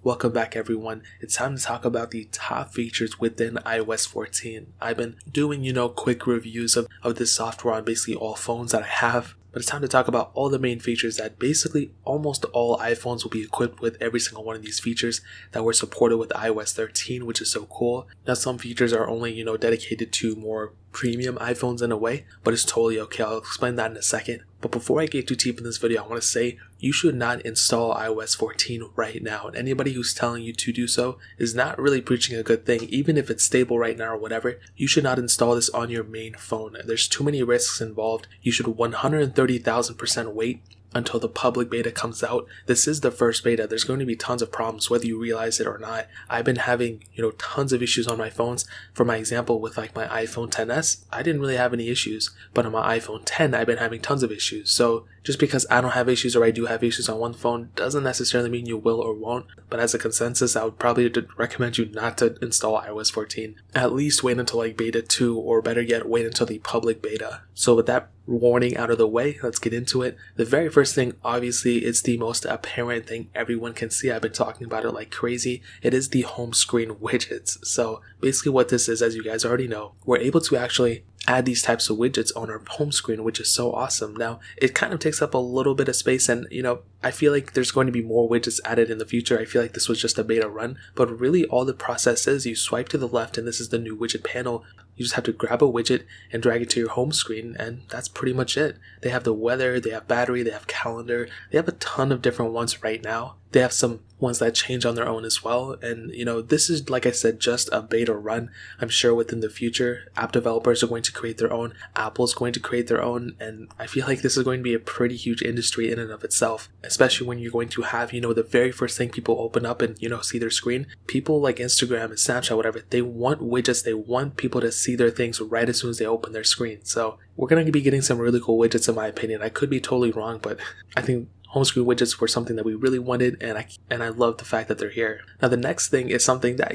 Welcome back everyone. It's time to talk about the top features within iOS 14. I've been doing, quick reviews of this software on basically all phones that I have. But it's time to talk about all the main features that basically almost all iPhones will be equipped with, every single one of these features that were supported with iOS 13, which is so cool. Now some features are only, dedicated to more premium iPhones in a way, but it's totally okay. I'll explain that in a second. But before I get too deep in this video, I want to say you should not install iOS 14 right now. And anybody who's telling you to do so is not really preaching a good thing. Even if it's stable right now or whatever, you should not install this on your main phone. There's too many risks involved. You should 130,000% wait until the public beta comes out. This is the first beta. There's going to be tons of problems whether you realize it or not. I've been having, tons of issues on my phones. For my example, with like my iPhone XS, I didn't really have any issues, but on my iPhone 10, I've been having tons of issues. So just because I don't have issues or I do have issues on one phone doesn't necessarily mean you will or won't. But as a consensus, I would probably recommend you not to install iOS 14. At least wait until like beta 2, or better yet, wait until the public beta. So with that warning out of the way, let's get into it. The very first thing, obviously, it's the most apparent thing everyone can see. I've been talking about it like crazy. It is the home screen widgets. So basically what this is, as you guys already know, we're able to actually add these types of widgets on our home screen, which is so awesome. Now, it kind of takes up a little bit of space, and I feel like there's going to be more widgets added in the future. I feel like this was just a beta run, but really all the process is you swipe to the left, and this is the new widget panel. You just have to grab a widget and drag it to your home screen, and that's pretty much it. They have the weather, they have battery, they have calendar, they have a ton of different ones right now. They have some ones that change on their own as well. And, this is, like I said, just a beta run. I'm sure within the future, app developers are going to create their own. Apple's going to create their own. And I feel like this is going to be a pretty huge industry in and of itself, especially when you're going to have, the very first thing people open up and, see their screen. People like Instagram and Snapchat, whatever, they want widgets. They want people to see their things right as soon as they open their screen. So we're going to be getting some really cool widgets, in my opinion. I could be totally wrong, but I think home screen widgets were something that we really wanted, and I love the fact that they're here. Now the next thing is something that,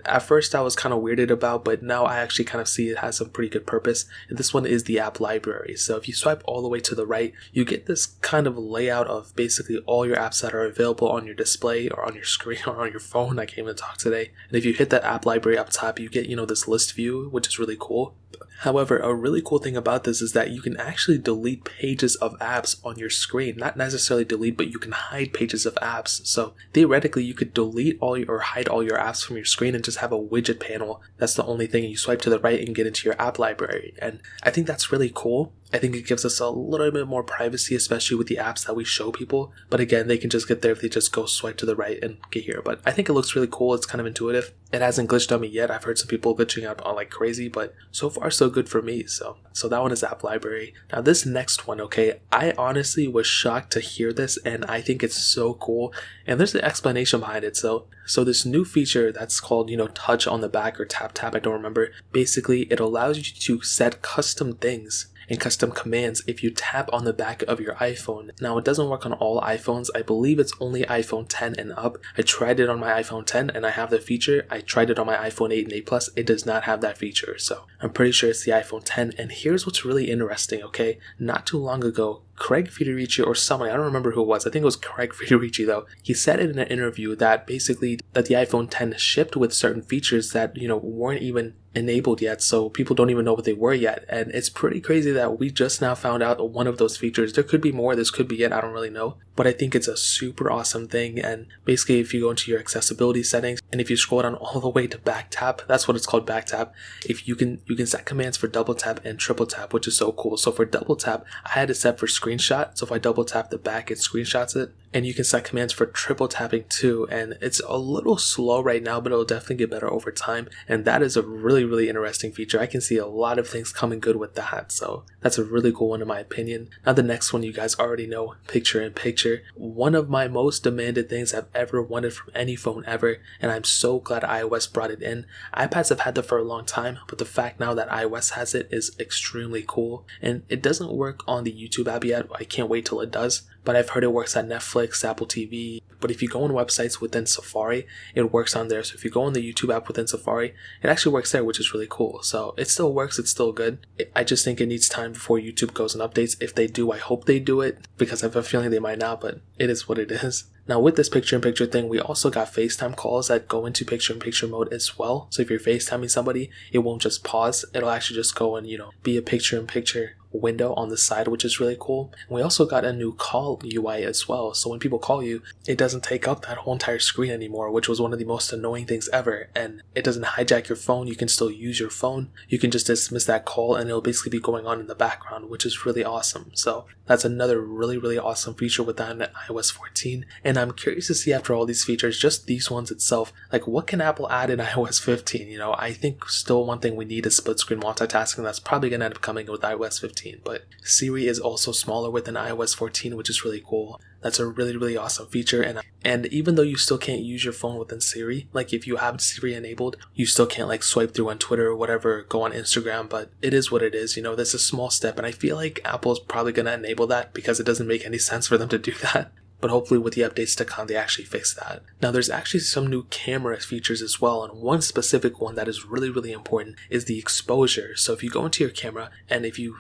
at first I was kind of weirded about, but now I actually kind of see it has some pretty good purpose, and this one is the app library. So if you swipe all the way to the right, you get this kind of layout of basically all your apps that are available on your display or on your screen or on your phone. I can't even talk today. And if you hit that app library up top, you get, this list view, which is really cool. However, a really cool thing about this is that you can actually delete pages of apps on your screen. Not necessarily delete, but you can hide pages of apps. So theoretically, you could delete or hide all your apps from your screen and just have a widget panel. That's the only thing. You swipe to the right and get into your app library. And I think that's really cool. I think it gives us a little bit more privacy, especially with the apps that we show people. But again, they can just get there if they just go swipe to the right and get here. But I think it looks really cool. It's kind of intuitive. It hasn't glitched on me yet. I've heard some people glitching out on like crazy, but so far so good for me. So that one is app library. Now this next one, okay, I honestly was shocked to hear this, and I think it's so cool. And there's an explanation behind it. So this new feature that's called, touch on the back or tap, I don't remember. Basically, it allows you to set custom things and custom commands if you tap on the back of your iPhone. Now it doesn't work on all iPhones. I believe it's only iPhone 10 and up. I tried it on my iPhone 10 and I have the feature. I tried it on my iPhone 8 and 8 Plus. It does not have that feature. So I'm pretty sure it's the iPhone 10. And here's what's really interesting, okay? Not too long ago, Craig Federici or someone, I don't remember who it was. I think it was Craig Federici though. He said in an interview that basically that the iPhone 10 shipped with certain features that, weren't even enabled yet, so people don't even know what they were yet. And it's pretty crazy that we just now found out one of those features. There could be more, this could be it, I don't really know, but I think it's a super awesome thing. And basically if you go into your accessibility settings and if you scroll down all the way to back tap, that's what it's called, back tap, if you can set commands for double tap and triple tap, which is so cool. So for double tap, I had it set for screenshot, so if I double tap the back, it screenshots it. And you can set commands for triple tapping too, and it's a little slow right now, but it'll definitely get better over time. And that is a really, really interesting feature. I can see a lot of things coming good with that, so that's a really cool one in my opinion. Now the next one, you guys already know, picture in picture. One of my most demanded things I've ever wanted from any phone ever, and I'm so glad iOS brought it in. iPads have had that for a long time, but the fact now that iOS has it is extremely cool. And it doesn't work on the YouTube app yet. I can't wait till it does. But I've heard it works on Netflix, Apple TV. But if you go on websites within Safari, it works on there. So if you go on the YouTube app within Safari, it actually works there, which is really cool. So it still works, it's still good. I just think it needs time before YouTube goes and updates. If they do, I hope they do it, because I have a feeling they might not, but it is what it is. Now with this picture-in-picture thing, we also got FaceTime calls that go into picture-in-picture mode as well. So if you're FaceTiming somebody, it won't just pause. It'll actually just go and, be a picture-in-picture window on the side, which is really cool. And we also got a new call UI as well. So when people call you, it doesn't take up that whole entire screen anymore, which was one of the most annoying things ever. And it doesn't hijack your phone. You can still use your phone. You can just dismiss that call and it'll basically be going on in the background, which is really awesome. So that's another really, really awesome feature within iOS 14. And I'm curious to see, after all these features, just these ones itself, like what can Apple add in iOS 15? I think still one thing we need is split screen multitasking. That's probably going to end up coming with iOS 15. But Siri is also smaller within iOS 14, which is really cool. That's a really, really awesome feature. And even though you still can't use your phone within Siri, like if you have Siri enabled, you still can't like swipe through on Twitter or whatever, go on Instagram, but it is what it is. That's a small step. And I feel like Apple's probably going to enable that because it doesn't make any sense for them to do that. But hopefully with the updates to come, they actually fix that. Now there's actually some new camera features as well, and one specific one that is really, really important is the exposure. So if you go into your camera and if you,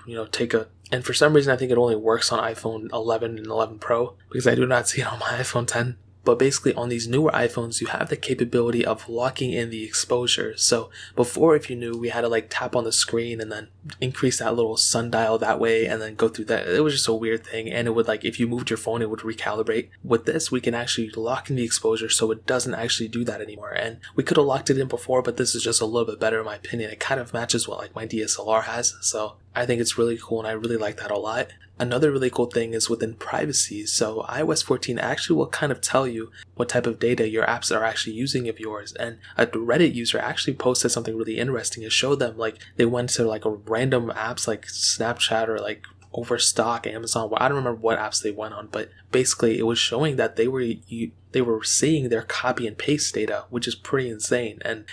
and for some reason I think it only works on iPhone 11 and 11 Pro, because I do not see it on my iPhone 10. But basically on these newer iPhones, you have the capability of locking in the exposure. So before, if you knew, we had to like tap on the screen and then increase that little sundial that way and then go through that. It was just a weird thing. And it would if you moved your phone, it would recalibrate. With this, we can actually lock in the exposure so it doesn't actually do that anymore. And we could have locked it in before, but this is just a little bit better in my opinion. It kind of matches what my DSLR has. So I think it's really cool and I really like that a lot. Another really cool thing is within privacy. So iOS 14 actually will kind of tell you what type of data your apps are actually using of yours. And a Reddit user actually posted something really interesting. It showed them they went to a random apps like Snapchat or Overstock, Amazon. I don't remember what apps they went on, but basically it was showing that they were seeing their copy and paste data, which is pretty insane. And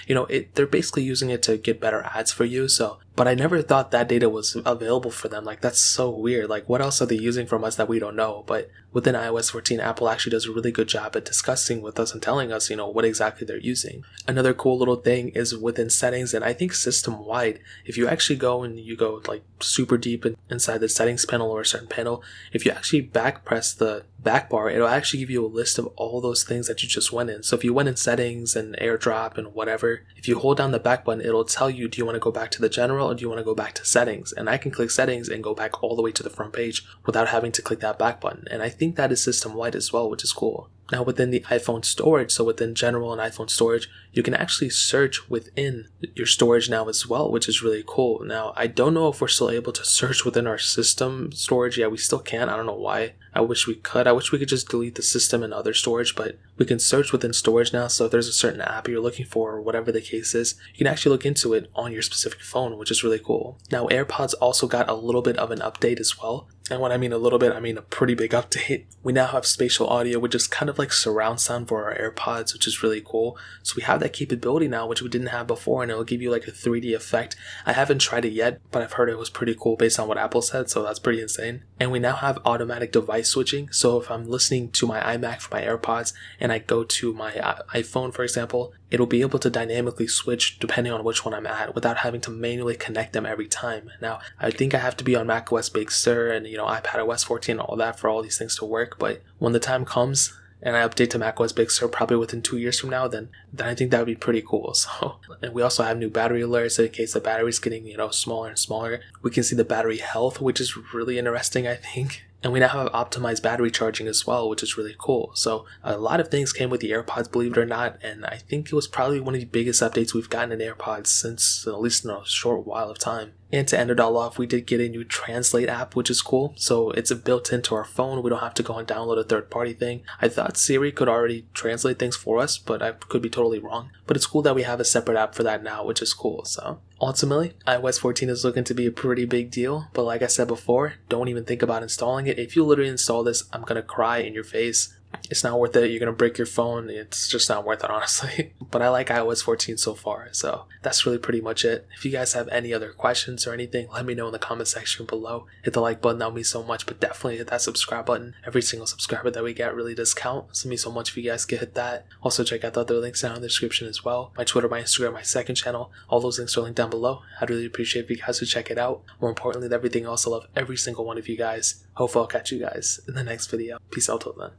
they're basically using it to get better ads for you. But I never thought that data was available for them. That's so weird. What else are they using from us that we don't know? But within iOS 14, Apple actually does a really good job at discussing with us and telling us, what exactly they're using. Another cool little thing is within settings, and I think system wide, if you actually go and you go super deep inside the settings panel or a certain panel, if you actually back press the back bar, it'll actually give you a list of all those things that you just went in. So if you went in settings and AirDrop and whatever, if you hold down the back button, it'll tell you, do you want to go back to the general or do you want to go back to settings? And I can click settings and go back all the way to the front page without having to click that back button. And I think that is system wide as well, which is cool. Now within the iPhone storage, so within general and iPhone storage, you can actually search within your storage now as well, which is really cool. Now, I don't know if we're still able to search within our system storage. Yeah, we still can. I don't know why. I wish we could. I wish we could just delete the system and other storage, but we can search within storage now. So if there's a certain app you're looking for or whatever the case is, you can actually look into it on your specific phone, which is really cool. Now, AirPods also got a little bit of an update as well. And when I mean a little bit, I mean a pretty big update. We now have spatial audio, which is kind of like surround sound for our AirPods, which is really cool. So we have that capability now, which we didn't have before, and it'll give you a 3D effect. I haven't tried it yet, but I've heard it was pretty cool based on what Apple said, so that's pretty insane. And we now have automatic device switching. So if I'm listening to my iMac for my AirPods and I go to my iPhone, for example, it'll be able to dynamically switch depending on which one I'm at without having to manually connect them every time. Now, I think I have to be on macOS Big Sur and iPadOS 14 and all that for all these things to work, but when the time comes and I update to macOS Big Sur probably within 2 years from now, then I think that would be pretty cool. So, and we also have new battery alerts in case the battery's getting smaller and smaller. We can see the battery health, which is really interesting, I think. And we now have optimized battery charging as well, which is really cool. So a lot of things came with the AirPods, believe it or not, and I think it was probably one of the biggest updates we've gotten in AirPods since at least in a short while of time. And to end it all off, we did get a new Translate app, which is cool. So it's built into our phone. We don't have to go and download a third-party thing. I thought Siri could already translate things for us, but I could be totally wrong. But it's cool that we have a separate app for that now, which is cool. So ultimately, iOS 14 is looking to be a pretty big deal. But like I said before, don't even think about installing it. If you literally install this, I'm going to cry in your face. It's not worth it. You're going to break your phone. It's just not worth it, honestly. But I like iOS 14 so far. So that's really pretty much it. If you guys have any other questions or anything, let me know in the comment section below. Hit the like button. That would mean so much. But definitely hit that subscribe button. Every single subscriber that we get really does count. So it means so much if you guys could hit that. Also check out the other links down in the description as well. My Twitter, my Instagram, my second channel. All those links are linked down below. I'd really appreciate if you guys would check it out. More importantly than everything else, I love every single one of you guys. Hopefully I'll catch you guys in the next video. Peace out till then.